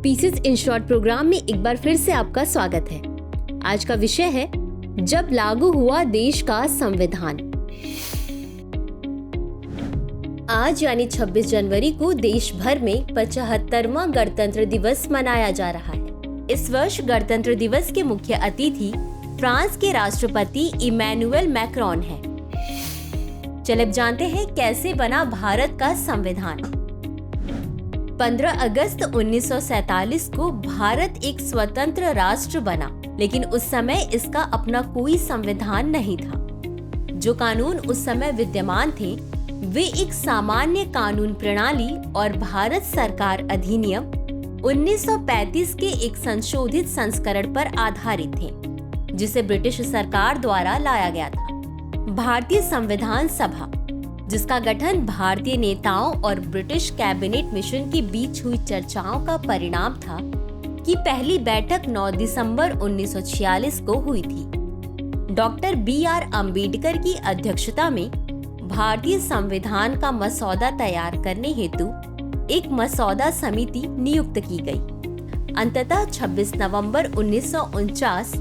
Pieces in short programme में एक बार फिर से आपका स्वागत है। आज का विषय है जब लागू हुआ देश का संविधान। आज यानी 26 जनवरी को देश भर में 75वां गणतंत्र दिवस मनाया जा रहा है। इस वर्ष गणतंत्र दिवस के मुख्य अतिथि फ्रांस के राष्ट्रपति इमैनुअल मैक्रोन हैं। चलिए अब जानते हैं कैसे बना भारत का संविधान। 15 अगस्त 1947 को भारत एक स्वतंत्र राष्ट्र बना, लेकिन उस समय इसका अपना कोई संविधान नहीं था। जो कानून उस समय विद्यमान थे वे एक सामान्य कानून प्रणाली और भारत सरकार अधिनियम 1935 के एक संशोधित संस्करण पर आधारित थे, जिसे ब्रिटिश सरकार द्वारा लाया गया था। भारतीय संविधान सभा, जिसका गठन भारतीय नेताओं और ब्रिटिश कैबिनेट मिशन के बीच हुई चर्चाओं का परिणाम था, की पहली बैठक 9 दिसंबर 1946 को हुई थी। Doctor B.R. अम्बेडकर की अध्यक्षता में भारतीय संविधान का मसौदा तैयार करने हेतु एक मसौदा समिति नियुक्त की गई। अंततः 26 नवंबर 1949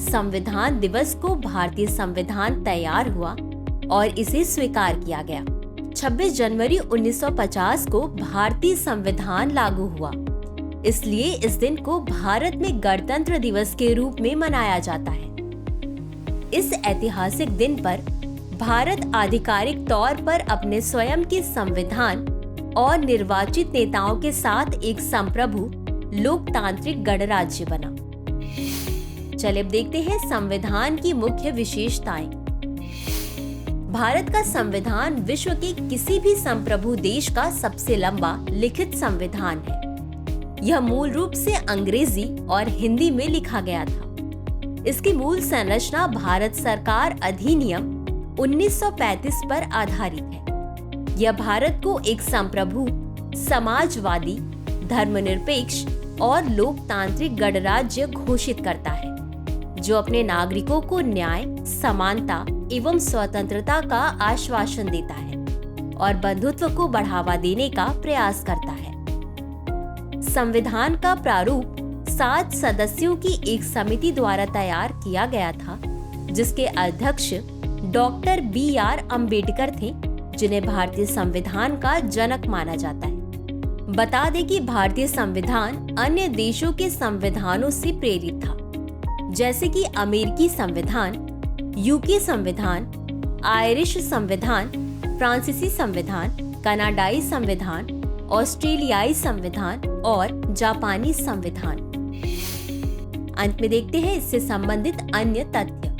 संविधान दिवस को भारतीय संविधान तैयार हुआ और इसे स्वीकार किया गया। 26 जनवरी 1950 को भारतीय संविधान लागू हुआ, इसलिए इस दिन को भारत में गणतंत्र दिवस के रूप में मनाया जाता है। इस ऐतिहासिक दिन पर भारत आधिकारिक तौर पर अपने स्वयं के संविधान और निर्वाचित नेताओं के साथ एक संप्रभु लोकतांत्रिक गणराज्य बना। चलिए अब देखते हैं संविधान की मुख्य विशेषताएं। भारत का संविधान विश्व के किसी भी संप्रभु देश का सबसे लंबा लिखित संविधान है। यह मूल रूप से अंग्रेजी और हिंदी में लिखा गया था। इसकी मूल संरचना भारत सरकार अधिनियम 1935 पर आधारित है। यह भारत को एक संप्रभु, समाजवादी, धर्मनिरपेक्ष और लोकतांत्रिक गणराज्य घोषित करता है, जो अपने नागरिकों को न्याय, समानता एवं स्वतंत्रता का आश्वासन देता है और बंधुत्व को बढ़ावा देने का प्रयास करता है। संविधान का प्रारूप 7 सदस्यों की एक समिति द्वारा तैयार किया गया था, जिसके अध्यक्ष डॉक्टर B.R. अम्बेडकर थे, जिन्हें भारतीय संविधान का जनक माना जाता है। बता दें कि भारतीय संविधान अन्य देशों के संविधानों से प्रेरित था, जैसे कि अमेरिकी संविधान, यूके संविधान, आयरिश संविधान, फ्रांसीसी संविधान, कनाडाई संविधान, ऑस्ट्रेलियाई संविधान और जापानी संविधान। अंत में देखते हैं इससे संबंधित अन्य तथ्य।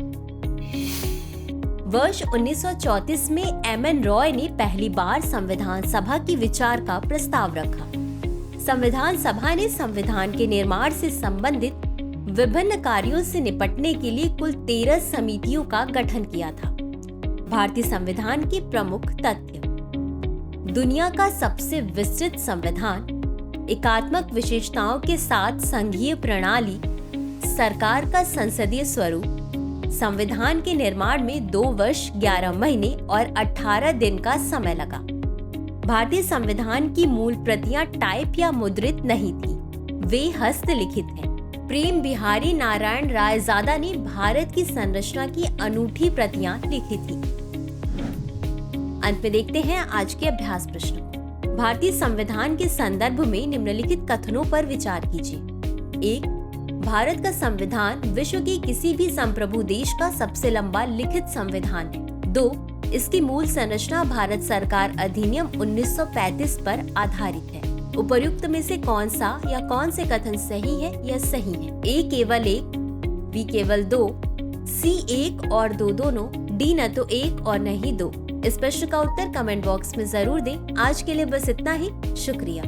वर्ष 1934 में M.N. रॉय ने पहली बार संविधान सभा की विचार का प्रस्ताव रखा। संविधान सभा ने संविधान के निर्माण से संबंधित विभिन्न कार्यों से निपटने के लिए कुल 13 समितियों का गठन किया था। भारतीय संविधान के प्रमुख तथ्य। दुनिया का सबसे विस्तृत संविधान, एकात्मक विशेषताओं के साथ संघीय प्रणाली, सरकार का संसदीय स्वरूप। संविधान के निर्माण में 2 वर्ष 11 महीने और 18 दिन का समय लगा। भारतीय संविधान की मूल प्रतियां टाइप या मुद्रित नहीं थी, वे हस्तलिखित हैं। प्रेम बिहारी नारायण रायजादा ने भारत की संरचना की अनूठी प्रतियां लिखी थी। अंत में देखते हैं आज के अभ्यास प्रश्न। भारतीय संविधान के संदर्भ में निम्नलिखित कथनों पर विचार कीजिए। 1. भारत का संविधान विश्व के किसी भी संप्रभु देश का सबसे लंबा लिखित संविधान है। 2. इसकी मूल संरचना भारत सरकार अधिनियम 1935 पर आधारित है। उपर्युक्त में से कौन सा या कौन से कथन सही है या सही है? A केवल 1, B केवल 2, C 1 और 2 दोनों, D न तो 1 और न ही 2। इस प्रश्न का उत्तर कमेंट बॉक्स में जरूर दें। आज के लिए बस इतना ही। शुक्रिया।